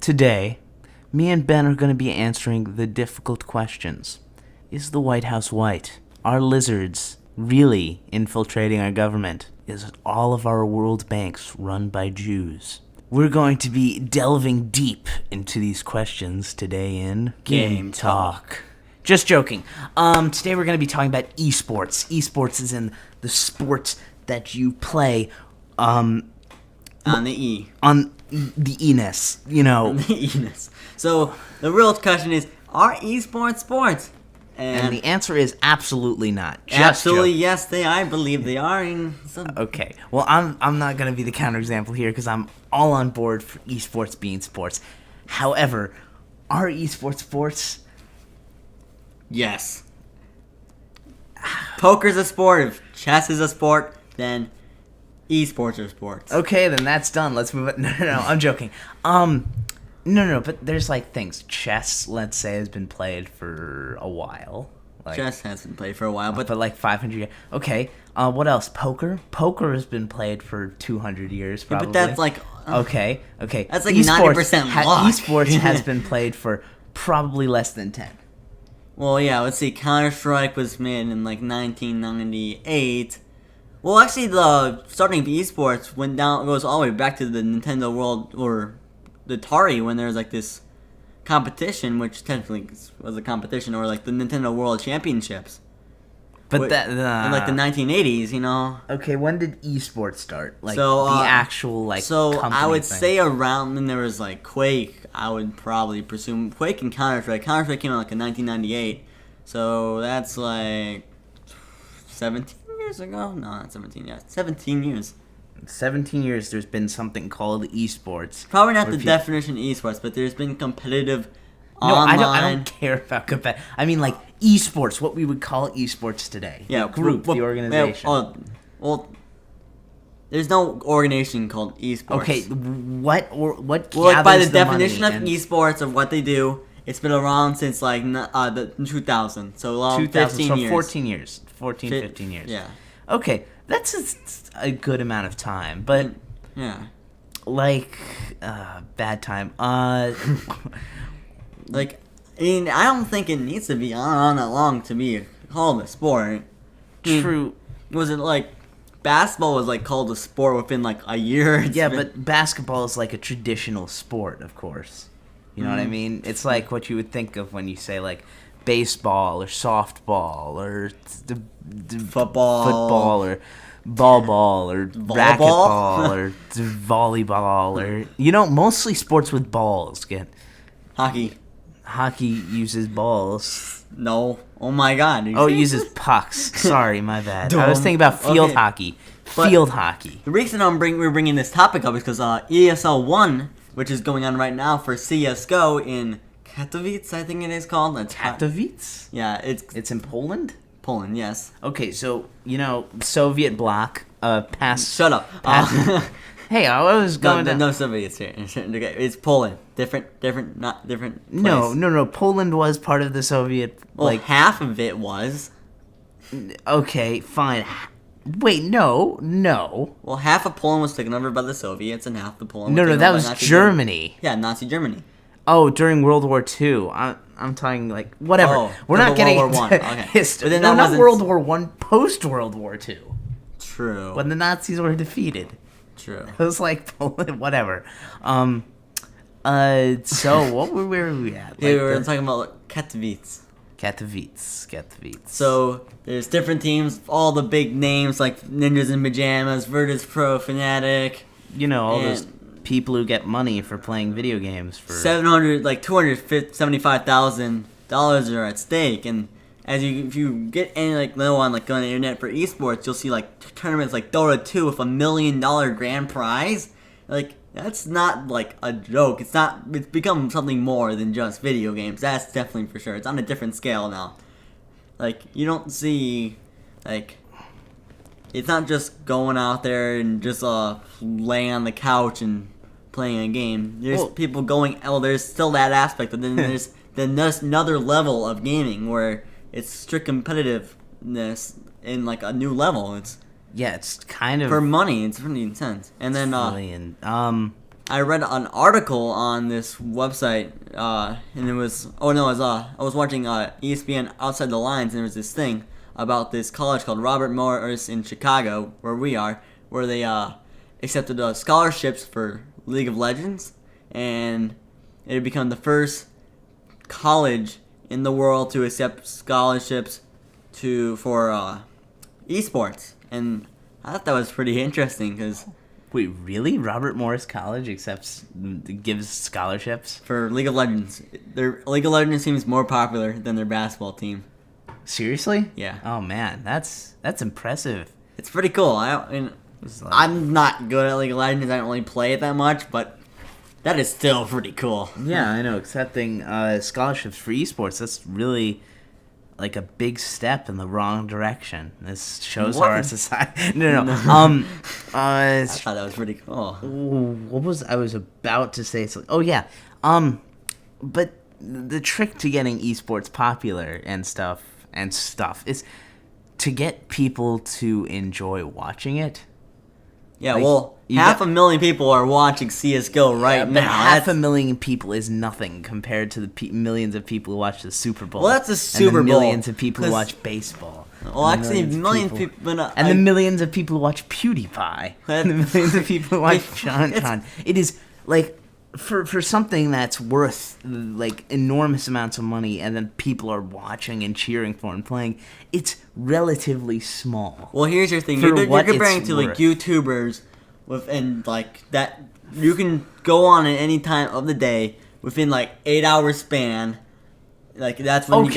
Today, me and Ben are going to be answering the difficult questions. Is the White House white? Are lizards really infiltrating our government? Is all of our world banks run by Jews? We're going to be delving deep into these questions today in Game Talk. Just joking. Today we're going to be talking about esports. Esports is in the sport that you play On the E. on the ENES, you know. On the E-ness. So, the real question is, are esports sports? And the answer is absolutely not. Just absolutely, joking. yes, I believe they are. In some... Okay. Well, I'm not going to be the counterexample here because I'm all on board for esports being sports. However, are esports sports? Yes. Poker's a sport. If chess is a sport, then esports are sports. Okay, then that's done. Let's move on. No, I'm joking. No, but there's like things. Chess, let's say, has been played for a while. Like, Chess has been played for a while, but like 500 years. Okay. What else? Poker. Poker has been played for 200 years, probably. but that's like Okay. That's like 90% luck. Esports has been played for probably less than 10. Well, yeah. Let's see. Counter-Strike was made in like 1998. Well, actually, the starting of esports goes all the way back to the Nintendo World or the Atari when there was like this competition, which technically was a competition, or like the Nintendo World Championships. But in like the 1980s, you know. Okay, when did esports start? Like So, the actual like. So company I would thing. say around when there was like Quake, I would probably presume Quake and Counter-Strike. Counter-Strike came out like in 1998, so that's like 17 years ago. No, not 17. Yeah, 17 years. 17 years. There's been something called esports. Probably not where the definition esports, but there's been competitive No, online. I don't care about competitive. I mean, like esports, what we would call esports today. Yeah, the group, the organization. Well, there's no organization called esports. Okay, what gathers Well, like by the money definition of and esports of what they do, it's been around since like the 2000. So 2000, 15 so years. 14 years, 15 years. Yeah. Okay, that's a good amount of time, but Yeah. like bad time. Like, I mean, I don't think it needs to be on that long to be called a sport. True. Was it like basketball was like called a sport within like a year? Yeah, but basketball is like a traditional sport, of course. You know what I mean? It's like what you would think of when you say like baseball or softball or football or ball or racquetball or volleyball or mostly sports with balls get. Hockey uses balls. No. Oh my God. Oh, it uses pucks. Sorry, my bad. I was thinking about field hockey. Field hockey. The reason we're bringing this topic up is because ESL 1, which is going on right now for CSGO in Katowice, I think it is called. Katowice? Yeah, It's in Poland? Poland, yes. Okay, so, Soviet bloc passed... Shut up. Hey, I was going to... No Soviets here. Okay, it's Poland. Different, not different place. No. Poland was part of the Soviet... Well, half of it was. Okay, fine. Wait, no. Well, half of Poland was taken over by the Soviets, and half of Poland was No, taken that over was by Nazi Germany. Yeah, Nazi Germany. Oh, during World War II. I'm talking like whatever. Oh, We're not getting World into War I. Okay. history. But then No, that not wasn't- World War One. Post World War II, True. when the Nazis were defeated. True. It was like Poland, whatever. So where were we at? Hey, we were talking about Katowice. Katowice. So there's different teams, all the big names like Ninjas in Pajamas, Virtus Pro, Fnatic. All and those people who get money for playing video games for $275,000 are at stake, and if you get any go on the internet for esports, you'll see like tournaments like Dota 2 with $1 million grand prize. Like that's not like a joke. It's become something more than just video games. That's definitely for sure. It's on a different scale now. Like you don't see it's not just going out there and just laying on the couch and playing a game. There's people going. Oh, there's still that aspect, but then there's another level of gaming where it's strict competitiveness in like a new level. It's it's kind of for money. It's really intense. And then I read an article on this website, and it was I was watching ESPN Outside the Lines, and there was this thing about this college called Robert Morris in Chicago, where we are, where they accepted scholarships for League of Legends, and it had become the first college in the world to accept scholarships for esports, and I thought that was pretty interesting because. Wait, really? Robert Morris College gives scholarships? For League of Legends. Their League of Legends team is more popular than their basketball team. Seriously? Yeah. Oh man, that's impressive. It's pretty cool. I'm not good at League of Legends. I don't really play it that much, but that is still pretty cool. Yeah, I know. Accepting scholarships for esports, that's really like a big step in the wrong direction. This shows how our society. No. I thought that was pretty cool. What was I was about to say? Something. Oh yeah. But the trick to getting esports popular and stuff is to get people to enjoy watching it. Yeah, well, 500,000 people are watching CSGO right now. Half a million people is nothing compared to the millions of people who watch the Super Bowl. Well, that's the Super and the Bowl. Millions of people who watch baseball. Well, actually, millions of people. And the millions of people who watch PewDiePie. And the millions of people who watch Sean. It is like for something that's worth like enormous amounts of money, and then people are watching and cheering for and playing. It's relatively small. Well, here's your thing. You're comparing to like YouTubers, and like that you can go on at any time of the day within like 8 hour span. Like that's when you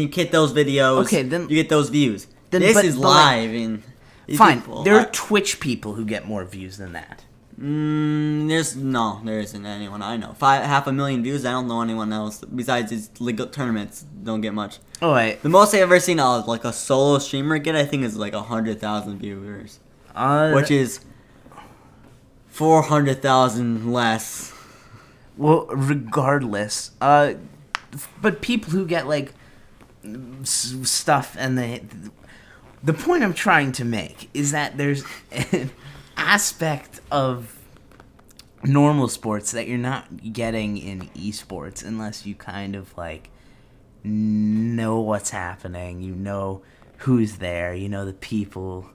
get those videos. Okay, then you get those views. This is live and fine. There are Twitch people who get more views than that. There isn't anyone I know. 500,000 views. I don't know anyone else besides these League tournaments. Don't get much. Oh wait. The most I've ever seen like a solo streamer get, I think, is like 100,000 viewers, which is 400,000 less. Well, regardless, but people who get like stuff, and the point I'm trying to make is that there's an aspect of normal sports that you're not getting in esports unless you kind of like know what's happening, you know who's there, you know the people.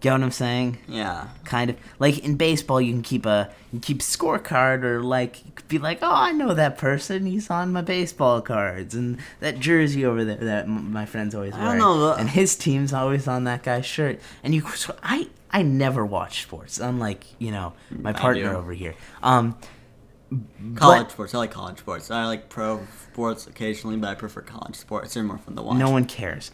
Get what I'm saying? Yeah. Kind of like in baseball, you can keep scorecard, or like you could be like, oh, I know that person. He's on my baseball cards, and that jersey over there that my friend's always wearing. I don't know. And his team's always on that guy's shirt. And I never watch sports, unlike my partner over here. College sports. I like college sports. I like pro sports occasionally, but I prefer college sports. They're more fun to watch. No one cares.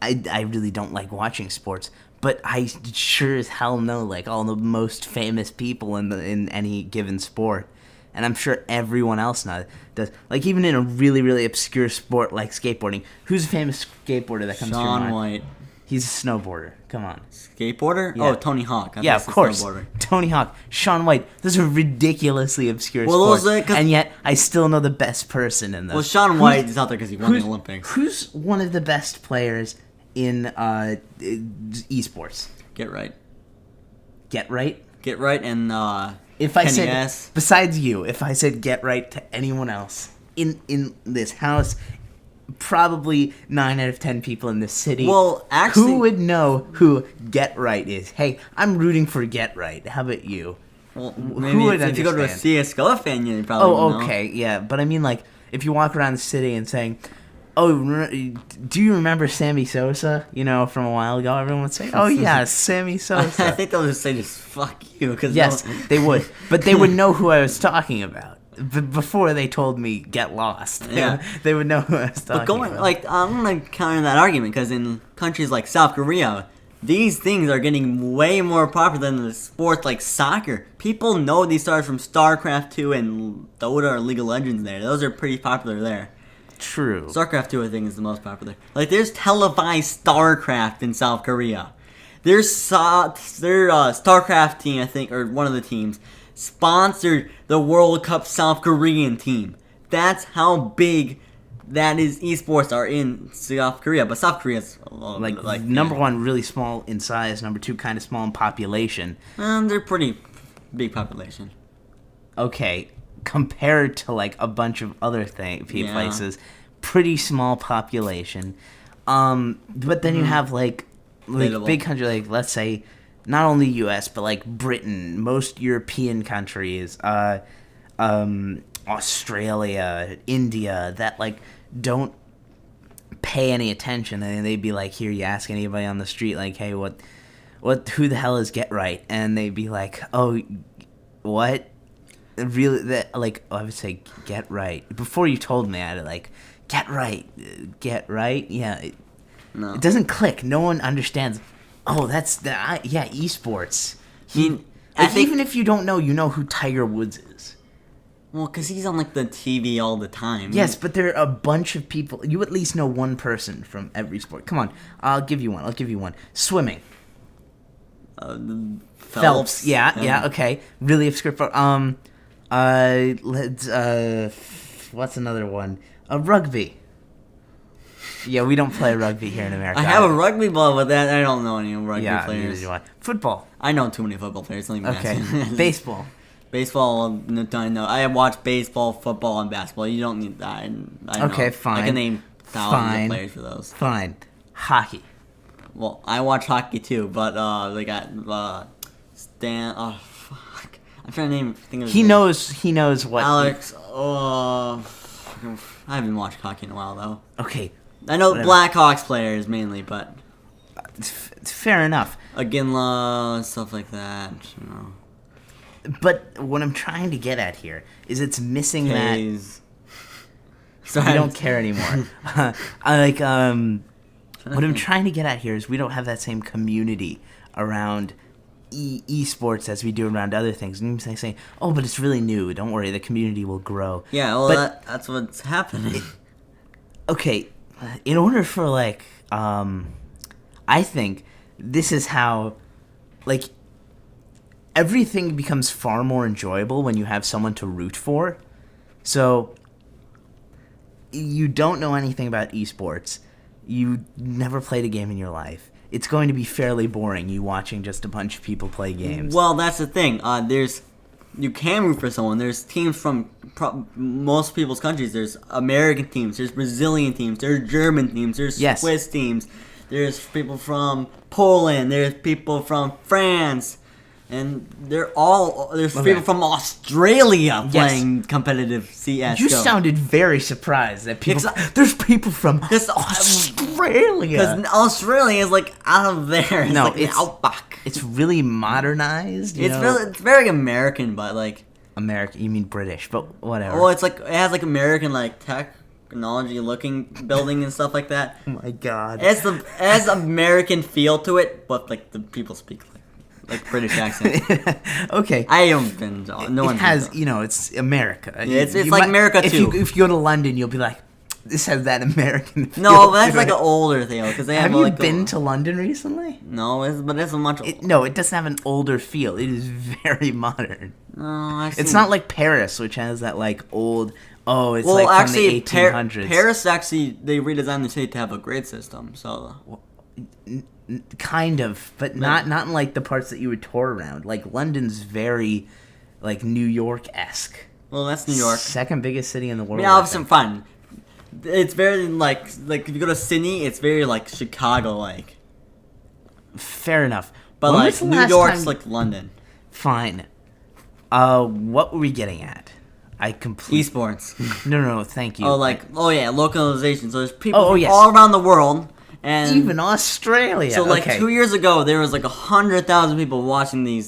I really don't like watching sports, but I sure as hell know like all the most famous people in any given sport, and I'm sure everyone else now does. Like even in a really, really obscure sport like skateboarding, who's a famous skateboarder that comes to your mind? Shaun White. He's a snowboarder. Come on. Skateboarder? Yeah. Oh, Tony Hawk. Yeah, of course. Tony Hawk, Shaun White. Those are ridiculously obscure sports, and yet I still know the best person in those. Well, Shaun White is out there because he won the Olympics. Who's one of the best players in esports? Get right. Get right? Get right, and if I Kenny said S. Besides you, if I said get right to anyone else in this house, probably 9 out of 10 people in this city. Well, actually, who would know who Get Right is? Hey, I'm rooting for Get Right. How about you? Well, maybe if you go to a CSGO fan, you probably know. Okay, yeah, but I mean, like, if you walk around the city and saying, "Oh, do you remember Sammy Sosa?" From a while ago, everyone would say, "Oh yeah, Sammy Sosa." I think they'll just say, "Just fuck you," because yes, they would, but they would know who I was talking about. Before they told me get lost, they would know who I was talking about. I'm gonna counter that argument because in countries like South Korea, these things are getting way more popular than the sports like soccer. People know these stars from StarCraft 2 and Dota or League of Legends. Those are pretty popular there. True. StarCraft 2, I think, is the most popular. Like, there's televised StarCraft in South Korea. Their StarCraft team, I think, or one of the teams, sponsored the World Cup South Korean team. That's how big that is esports are in South Korea, but South Korea's Like number one, really small in size. Number two, kind of small in population. They're pretty big population. Okay, compared to like a bunch of other Yeah. places, pretty small population. But then you have like Debatable. big country, like let's say not only U.S. but like Britain, most European countries, Australia, India, that like don't pay any attention, and they'd be like, here, you ask anybody on the street, like, hey, who the hell is Get Right? And they'd be like, oh, what? Really? That like, I would say Get Right. Before you told me, I'd like, Get Right, yeah. No. It doesn't click. No one understands. Oh, that's esports. I think- Even if you don't know, you know who Tiger Woods is. Well, because he's on like the TV all the time. Yes, but there are a bunch of people. You at least know one person from every sport. Come on, I'll give you one. Swimming. Phelps. Yeah, okay. Really obscure. Let's. What's another one? Rugby. Yeah, we don't play rugby here in America. I have a rugby ball, but that I don't know any rugby neither players. do I. Football. I know too many football players. Don't even Okay. ask me. Baseball. Baseball, no, I know. I watch baseball, football, and basketball. You don't need that. I know. Okay, fine. I can name thousands of players for those. Fine. Hockey. Well, I watch hockey too, but they got Stan. Oh fuck! I'm trying to think of. He knows what. Alex. Oh, I haven't watched hockey in a while though. Okay. I know Whatever. Blackhawks players mainly, but It's fair enough. Ginla stuff like that. You know. But what I'm trying to get at here is it's missing that. Hayes. We Sorry, don't care anymore. What I'm trying to get at here is we don't have that same community around esports as we do around other things. And you're saying, oh, but it's really new. Don't worry, the community will grow. Yeah, well, But- that's what's happening. Okay, in order for like, I think this is how, like, everything becomes far more enjoyable when you have someone to root for. So, you don't know anything about esports. You never played a game in your life. It's going to be fairly boring, you watching just a bunch of people play games. Well, that's the thing. You can root for someone. There's teams from most people's countries. There's American teams. There's Brazilian teams. There's German teams. There's Yes. Swiss teams. There's people from Poland. There's people from France. And there's Okay. people from Australia playing competitive CSGO. You sounded very surprised that there's people from Australia. Because Australia is like out of there. It's No, like the outback. It's really modernized. You know? It's very American, but like, American. You mean British, but whatever. well, it's like it has like American like technology looking building and stuff like that. Oh my god. It has American feel to it, but like the people speak like British accent. Okay. I haven't been. No one it has, it's America. Yeah, it's like America, too. If you go to London, you'll be like, this has that American feel. No, but that's to like it. an older thing because they have. Have you like been to London recently? No, but it's a much. No, it doesn't have an older feel. It is very modern. No, It's not like Paris, which has that like old. Oh, it's well, like from actually, the 1800s. Paris actually they redesigned the city to have a grade system. So Kind of, but not in like the parts that you would tour around. Like London's very, like New York-esque. well, that's New York. Second biggest city in the I world. mean, obviously, fun. It's very like if you go to Sydney, it's very like Chicago like. Fair enough. But When like was the New last York's time- like London. Fine. What were we getting at? I completely. Esports. No, thank you. Yeah, localization. So there's people Oh, from yes. all around the world, and Even Australia. so like okay. 2 years ago, there was like 100,000 people watching the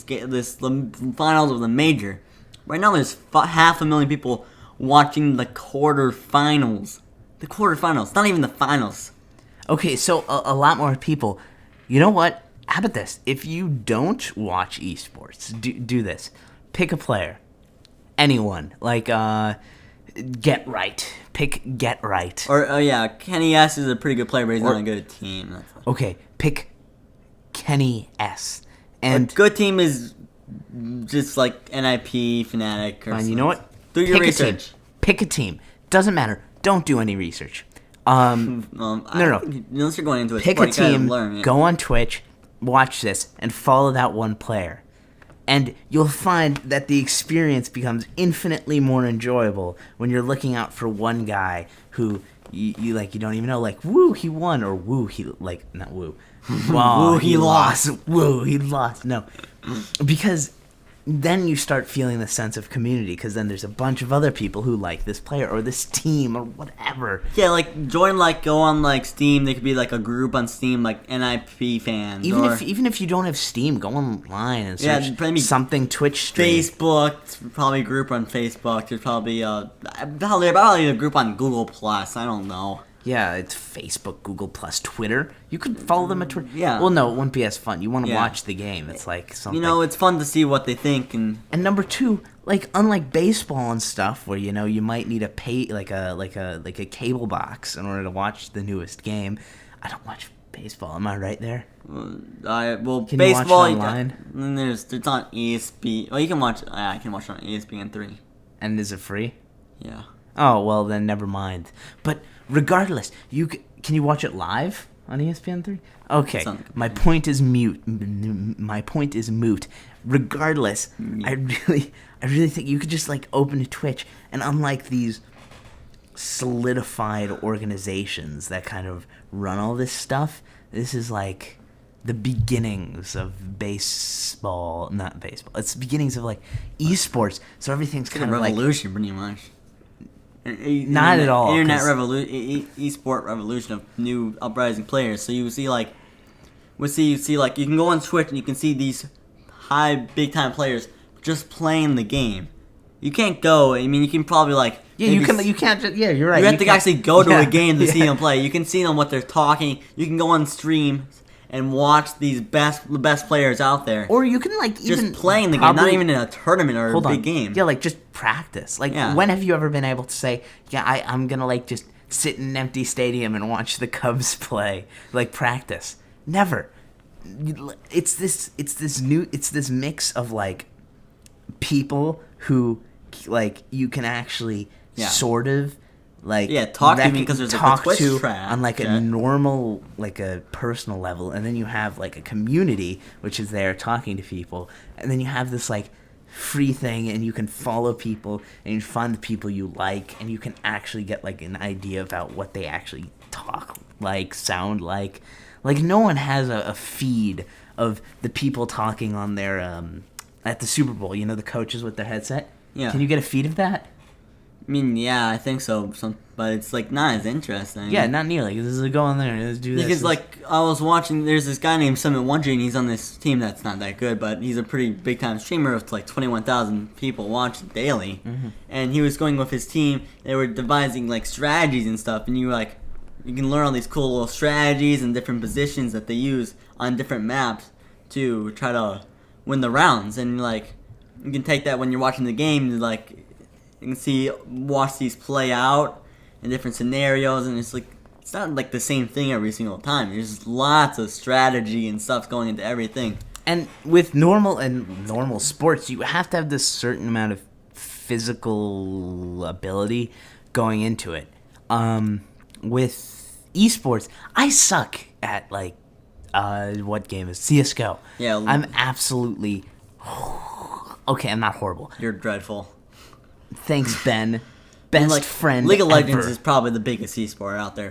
finals of the major. Right now, there's 500,000 people watching the quarterfinals. The quarterfinals, not even the finals. Okay, so a lot more people. You know what? How about this? If you don't watch esports, do this. Pick a player. Anyone. Like, Get Right. Pick Get Right. Or Kenny S is a pretty good player, but he's not a good team. Okay, pick Kenny S. A And good team is just like NIP, Fnatic, or fine, something. you know what? Do your Pick a team. research. Pick a team. Doesn't matter. Don't do any research. No. Unless you're going into a Pick sport, a you gotta team, learn it. go on Twitch, watch this, and follow that one player. And you'll find that the experience becomes infinitely more enjoyable when you're looking out for one guy who you don't even know, like, woo, he won, or woo, he, like, not woo. Wow, Woo, he lost. Woo, he lost. No. Because then you start feeling the sense of community, because then there's a bunch of other people who like this player or this team or whatever. Yeah, like join, like go on like Steam. There could be like a group on Steam, like NIP fans. Even if you don't have Steam, go online and search something Twitch stream. Facebook, probably a group on Facebook. There's probably a group on Google Plus. I don't know. Yeah, it's Facebook, Google Plus, Twitter. You could follow them at Twitter. Yeah. Well, no, it wouldn't be as fun. You want to watch the game. It's like something. It's fun to see what they think and number two, like unlike baseball and stuff, where you might need a a cable box in order to watch the newest game. I don't watch baseball. Am I right there? Can baseball. You watch it online? There's on ESPN. Well, you can watch. I can watch it on ESPN3. And is it free? Yeah. Oh well, then never mind. But regardless, can you watch it live on ESPN3? Okay, my point is mute. My point is moot. Regardless, I really think you could just like open a Twitch, and unlike these solidified organizations that kind of run all this stuff, this is like the beginnings of baseball. Not baseball. It's the beginnings of like esports. So everything's kind of revolution, pretty much. Not at all. Internet revolution, esport revolution of new uprising players. So you see like, you can go on Twitch and you can see these high big time players just playing the game. You can't go. I mean, you can probably like you can't just you're right. You have to actually go to a game to see them play. You can see them what they're talking. You can go on stream and watch the best players out there. Or you can like just even playing the game, not even in a tournament or a big game. Yeah, like just practice. Like when have you ever been able to say, I'm gonna like just sit in an empty stadium and watch the Cubs play, like practice? Never. It's this mix of like people who like you can actually sort of like talk to me because there's like a Twitch track on like a normal, like a personal level, and then you have like a community which is there talking to people, and then you have this like free thing, and you can follow people and you find the people you like, and you can actually get like an idea about what they actually talk like, sound like no one has a feed of the people talking on their at the Super Bowl, the coaches with their headset. Can you get a feed of that? I mean, yeah, I think so. But it's like not as interesting. Yeah, not nearly. Because go on there and let's do this. Because like I was watching, there's this guy named Summit Wonder, and he's on this team that's not that good, but he's a pretty big time streamer with like 21,000 people watching daily. Mm-hmm. And he was going with his team. They were devising like strategies and stuff, and you can learn all these cool little strategies and different positions that they use on different maps to try to win the rounds. And like you can take that when you're watching the game, like. You can watch these play out in different scenarios, and it's not like the same thing every single time. There's lots of strategy and stuff going into everything. And with normal sports, you have to have this certain amount of physical ability going into it. With esports, I suck at like what game is CSGO? Yeah, I'm absolutely okay. I'm not horrible. You're dreadful. Thanks, Ben. Best friend League of Legends ever. is probably the biggest esport out there.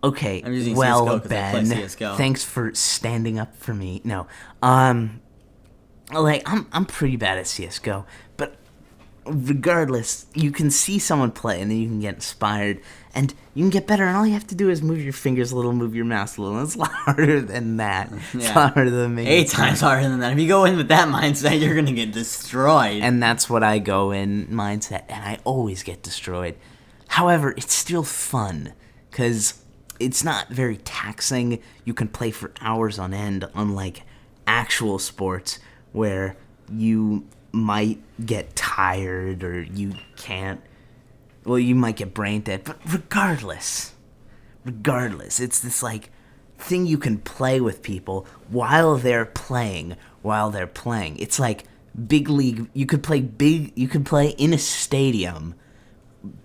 Okay, I'm using well, CSGO 'cause I play Ben, CSGO. thanks for standing up for me. No, like I'm pretty bad at CS:GO, but regardless, you can see someone play and then you can get inspired and you can get better, and all you have to do is move your fingers a little, move your mouse a little. It's a lot harder than that. It's a lot harder than me. 8 times harder than that. If you go in with that mindset, you're gonna get destroyed. And that's what I go in mindset, and I always get destroyed. However, it's still fun because it's not very taxing. You can play for hours on end, unlike actual sports where you might get tired or you can't. Well, you might get brain dead, but regardless, it's this like thing you can play with people while they're playing. It's like big league. You could play in a stadium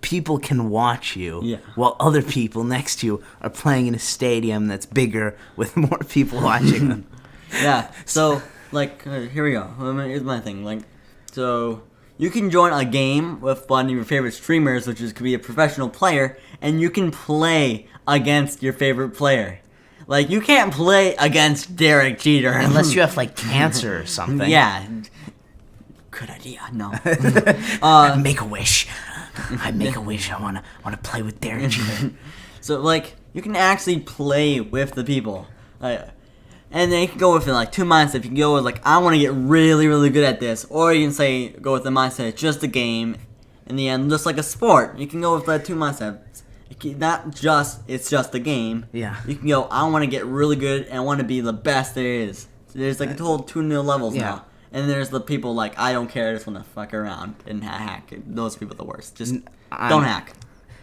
people can watch you Yeah. while other people next to you are playing in a stadium that's bigger with more people watching them. Yeah. So like here we go. Here's my thing. Like so. You can join a game with one of your favorite streamers, which could be a professional player, and you can play against your favorite player. Like, you can't play against Derek Jeter. Unless you have, like, cancer or something. Yeah. Good idea. No. Make a wish. I make a wish. I wanna play with Derek Jeter. So, like, you can actually play with the people. And then you can go with like two mindsets. You can go with like, I want to get really, really good at this, or you can go with the mindset, it's just a game. In the end, just like a sport, you can go with the two mindsets. It's just a game. Yeah. You can go, I want to get really good and I want to be the best there is. So there's like a total 2 new levels now. And there's the people like, I don't care, I just want to fuck around and hack. Those people are the worst. Just don't hack.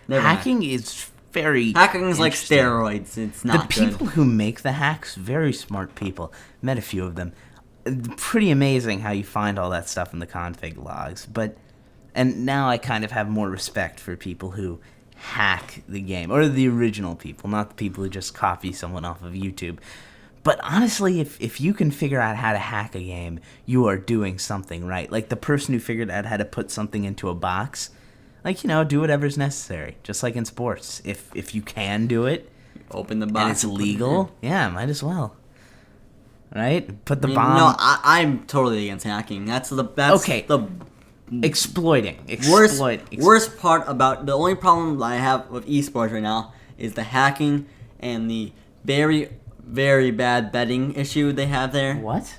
Never hacking is very Hacking is like steroids. It's not good. The people who make the hacks, very smart people. Met a few of them. Pretty amazing how you find all that stuff in the config logs. And now I kind of have more respect for people who hack the game, or the original people, not the people who just copy someone off of YouTube. But honestly, if you can figure out how to hack a game, you are doing something right. Like the person who figured out how to put something into a box. Like, do whatever's necessary, just like in sports. If you can do it, open the box, and it's legal, yeah, might as well. Right? Put the bomb. No, I'm totally against hacking. That's the exploiting. Worst part about the only problem I have with esports right now is the hacking and the very, very bad betting issue they have there. What?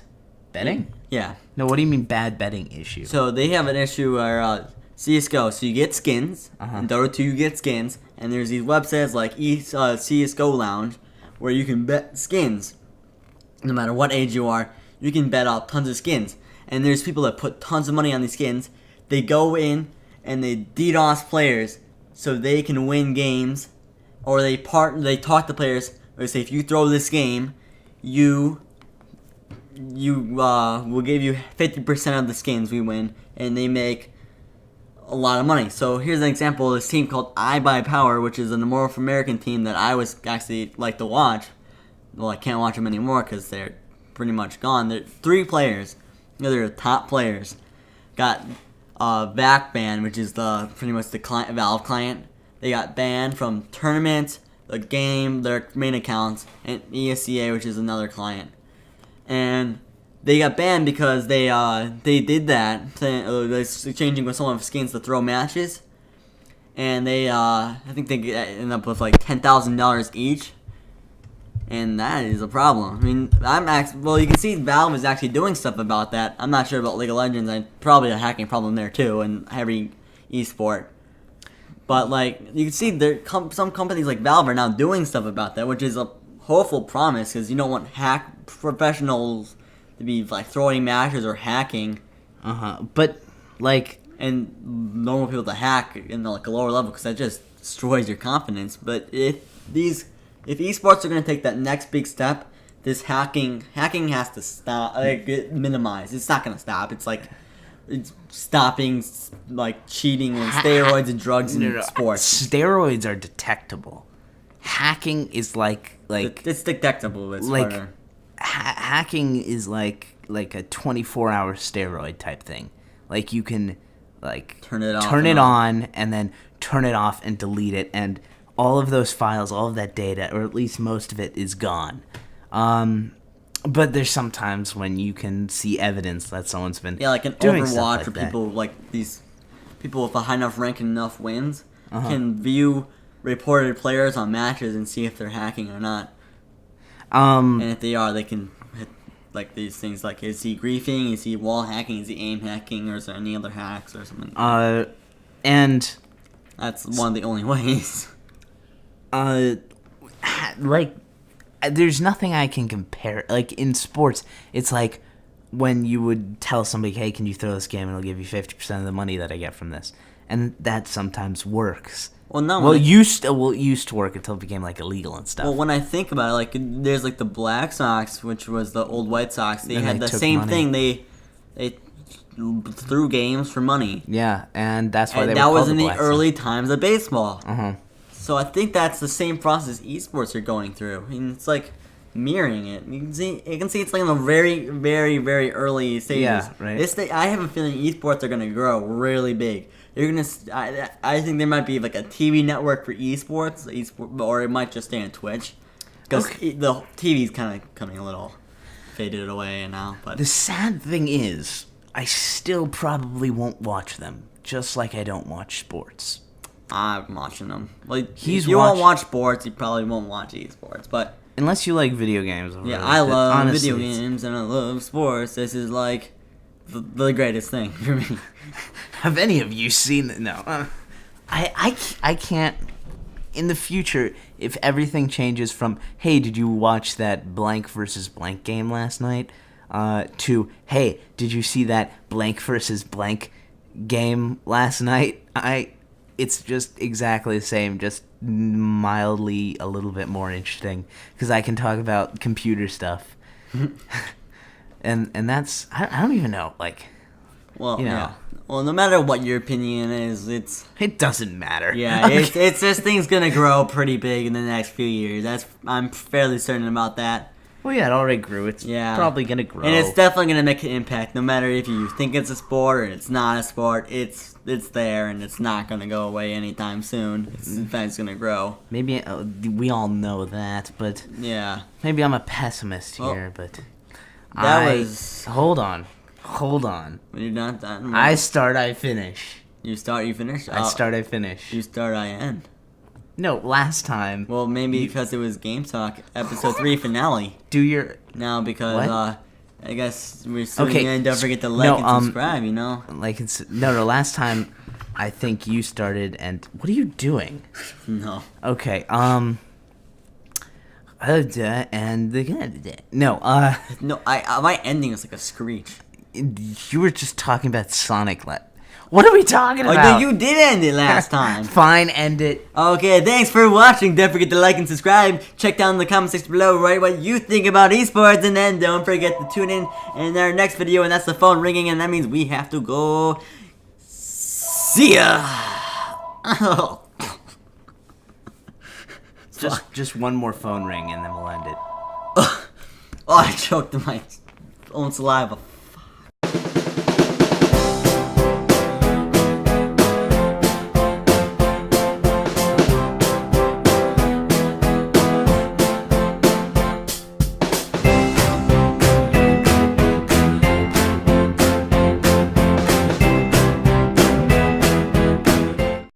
Betting? Yeah. No, what do you mean bad betting issue? So they have an issue where CSGO, so you get skins. In Dota 2, you get skins. And there's these websites like CSGO Lounge where you can bet skins. No matter what age you are, you can bet out tons of skins. And there's people that put tons of money on these skins. They go in and they DDoS players so they can win games. Or they talk to players. Or they say, if you throw this game, you will give you 50% of the skins we win. And they make a lot of money. So here's an example of this team called I Buy Power, which is a North American team that I was actually like to watch. Well, I can't watch them anymore because they're pretty much gone. They're 3 players. They're the top players. Got VAC banned, which is pretty much the Valve client. They got banned from tournaments, the game, their main accounts, and ESCA, which is another client. And they got banned because they did that, they're exchanging with someone for skins to throw matches, and they I think they end up with like $10,000 each, and that is a problem. I mean, you can see Valve is actually doing stuff about that. I'm not sure about League of Legends, and probably a hacking problem there too, in every esport. But like you can see, some companies like Valve are now doing stuff about that, which is a hopeful promise because you don't want hack professionals to be like throwing matches or hacking. But like, and normal people to hack in like a lower level because that just destroys your confidence. But if esports are going to take that next big step, this hacking has to stop. Get minimized. It's not going to stop. It's stopping like cheating and steroids and drugs in sports. Steroids are detectable. Hacking is like it's detectable. It's like harder. Hacking is like a 24-hour steroid type thing. Like you can like turn it on and then turn it off and delete it, and all of those files, all of that data, or at least most of it, is gone. But there's sometimes when you can see evidence that someone's been like an doing Overwatch, like or that. people like these people with a high enough rank and enough wins can view reported players on matches and see if they're hacking or not. And if they are, they can hit like these things like, is he griefing, is he wall hacking, is he aim hacking, or is there any other hacks or something? And that's one of the only ways. There's nothing I can compare. Like in sports, it's like when you would tell somebody, hey, can you throw this game and I'll give you 50% of the money that I get from this. And that sometimes works. Well, no. Well, used to work until it became like illegal and stuff. Well, when I think about it, like there's like the Black Sox, which was the old White Sox. They And had they the took same money. thing. They through games for money. Yeah, and that's why And they that were was called in the the Black early times of baseball. Uh-huh. So I think that's the same process esports are going through. I mean, it's like mirroring it. You can see it's like in the very, very, very early stages. Yeah, right. I have a feeling esports are gonna grow really big. They're gonna. I think there might be like a TV network for esports, or it might just stay on Twitch, because the TV's kind of coming a little faded away now. But The sad thing is, I still probably won't watch them, just like I don't watch sports. I'm watching them. Like, He's if you won't watch- watch sports, you probably won't watch esports. But Unless you like video games. yeah, I love honestly, video games and I love sports. This is like the greatest thing for me. Have any of you seen it? No. I can't. In the future, if everything changes from, hey, did you watch that blank versus blank game last night? To, hey, did you see that blank versus blank game last night? It's just exactly the same, just mildly a little bit more interesting, because I can talk about computer stuff. and that's, I don't even know, like, Well, you know. yeah. Well, no matter what your opinion is, It doesn't matter. yeah, it's this thing's gonna grow pretty big in the next few years. I'm fairly certain about that. Well, yeah, it already grew. It's Yeah. probably gonna grow. And it's definitely gonna make an impact, no matter if you think it's a sport or it's not a sport. It's there, and it's not gonna go away anytime soon. In fact, it's gonna grow. Maybe we all know that, but Yeah. maybe I'm a pessimist Well, here. But that was- hold on. When you're not done, I start, I finish. you start, you finish. I start, I finish. You start, I end. No, last time. Well, maybe because it was Game Talk episode 3 finale. Do your Now because What? I guess we're still Okay, in. Don't forget to like no, and subscribe. You know. like it's no. Last time, I think you started. And what are you doing? No. Okay. And no. No. My ending is like a screech. You were just talking about Sonic. What are we talking Oh, about? you did end it last time. Fine, end it. Okay, thanks for watching. Don't forget to like and subscribe. Check down in the comment section below, write what you think about esports, and then don't forget to tune in our next video, and that's the phone ringing, and that means we have to go. See ya. Oh. Just one more phone ring, and then we'll end it. Oh, I choked on my own saliva.